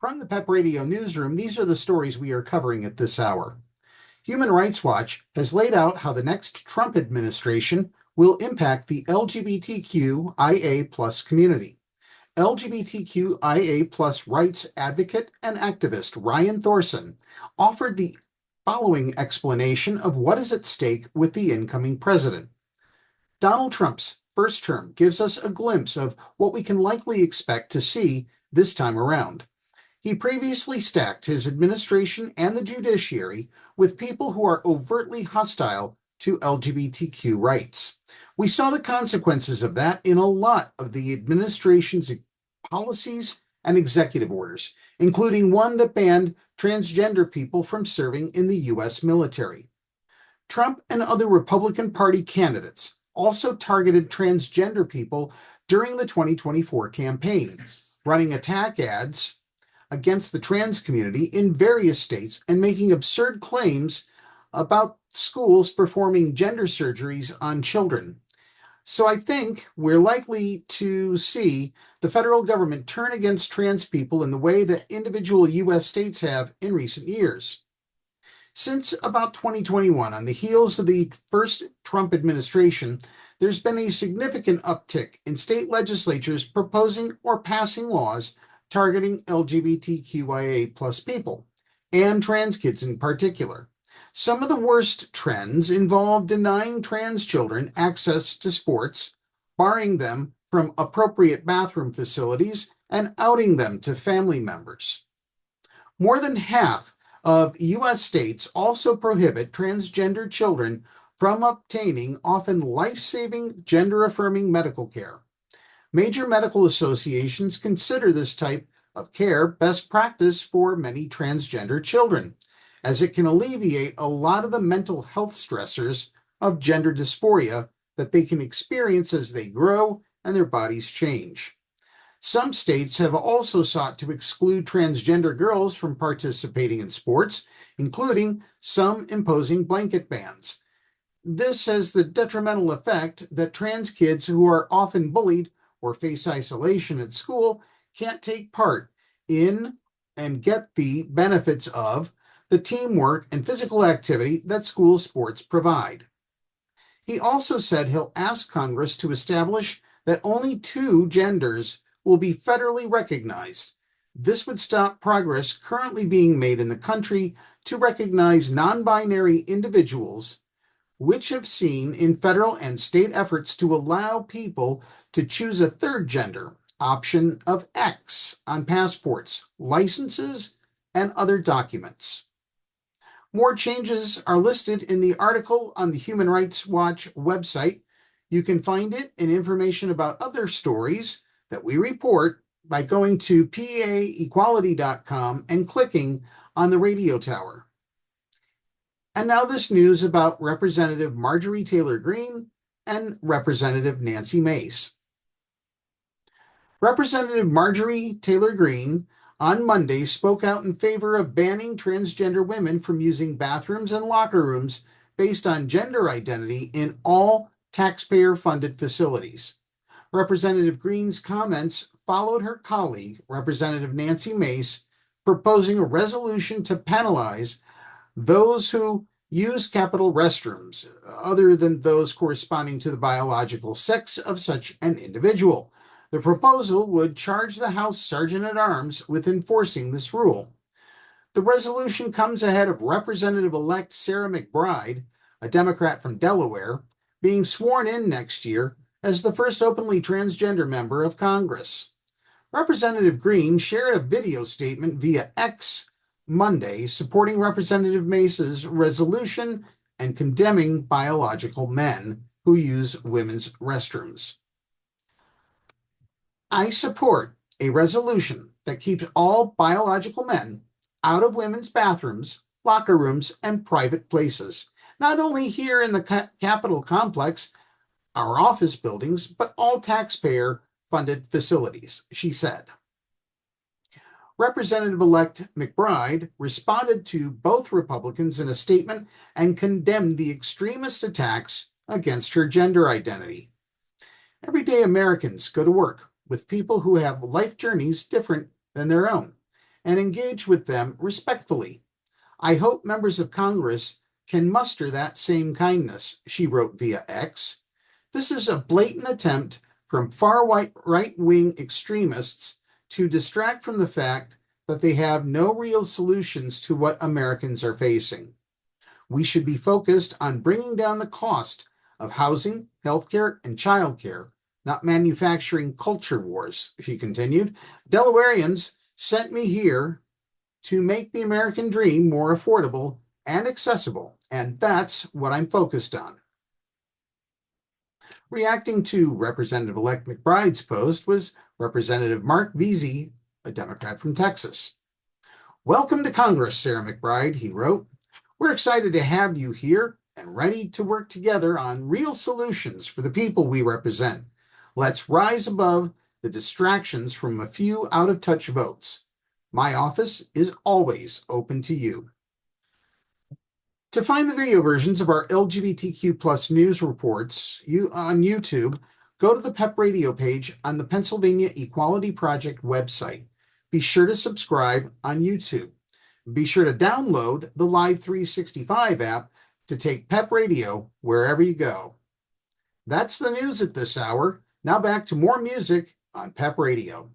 From the PEP Radio newsroom, these are the stories we are covering at this hour. Human Rights Watch has laid out how the next Trump administration will impact the LGBTQIA community. LGBTQIA rights advocate and activist Ryan Thoreson offered the following explanation of what is at stake with the incoming president. Donald Trump's first term gives us a glimpse of what we can likely expect to see this time around. He previously stacked his administration and the judiciary with people who are overtly hostile to LGBTQ rights. We saw the consequences of that in a lot of the administration's policies and executive orders, including one that banned transgender people from serving in the U.S. military. Trump and other Republican Party candidates also targeted transgender people during the 2024 campaign, running attack ads against the trans community in various states and making absurd claims about schools performing gender surgeries on children. So I think we're likely to see the federal government turn against trans people in the way that individual U.S. states have in recent years. Since about 2021, on the heels of the first Trump administration, there's been a significant uptick in state legislatures proposing or passing laws targeting LGBTQIA people, and trans kids in particular. Some of the worst trends involve denying trans children access to sports, barring them from appropriate bathroom facilities, and outing them to family members. More than half of U.S. states also prohibit transgender children from obtaining often life-saving, gender-affirming medical care. Major medical associations consider this type of care best practice for many transgender children, as it can alleviate a lot of the mental health stressors of gender dysphoria that they can experience as they grow and their bodies change. Some states have also sought to exclude transgender girls from participating in sports, including some imposing blanket bans. This has the detrimental effect that trans kids who are often bullied or face isolation at school can't take part in and get the benefits of the teamwork and physical activity that school sports provide. He also said he'll ask Congress to establish that only two genders will be federally recognized. This would stop progress currently being made in the country to recognize non-binary individuals, which have seen in federal and state efforts to allow people to choose a third gender, option of X, on passports, licenses, and other documents. More changes are listed in the article on the Human Rights Watch website. You can find it and information about other stories that we report by going to paequality.com and clicking on the radio tower. And now this news about Representative Marjorie Taylor Greene and Representative Nancy Mace. Representative Marjorie Taylor Greene on Monday spoke out in favor of banning transgender women from using bathrooms and locker rooms based on gender identity in all taxpayer-funded facilities. Representative Greene's comments followed her colleague, Representative Nancy Mace, proposing a resolution to penalize those who use capital restrooms other than those corresponding to the biological sex of such an individual. The proposal would charge the House Sergeant-at-Arms with enforcing this rule. The resolution comes ahead of Representative-elect Sarah McBride, a Democrat from Delaware, being sworn in next year as the first openly transgender member of Congress. Representative Greene shared a video statement via X Monday supporting Representative Mace's resolution and condemning biological men who use women's restrooms. I support a resolution that keeps all biological men out of women's bathrooms, locker rooms, and private places, not only here in the Capitol complex, our office buildings, but all taxpayer-funded facilities, she said. Representative-elect McBride responded to both Republicans in a statement and condemned the extremist attacks against her gender identity. Everyday Americans go to work with people who have life journeys different than their own, and engage with them respectfully. I hope members of Congress can muster that same kindness, she wrote via X. This is a blatant attempt from far right-wing extremists to distract from the fact that they have no real solutions to what Americans are facing. We should be focused on bringing down the cost of housing, healthcare, and childcare, not manufacturing culture wars, she continued. Delawareans sent me here to make the American dream more affordable and accessible, and that's what I'm focused on. Reacting to Representative-elect McBride's post was Representative Mark Veazey, a Democrat from Texas. Welcome to Congress, Sarah McBride, he wrote. We're excited to have you here and ready to work together on real solutions for the people we represent. Let's rise above the distractions from a few out-of-touch votes. My office is always open to you. To find the video versions of our LGBTQ plus news reports on YouTube, go to the PEP Radio page on the Pennsylvania Equality Project website. Be sure to subscribe on YouTube. Be sure to download the Live 365 app to take PEP Radio wherever you go. That's the news at this hour. Now back to more music on PEP Radio.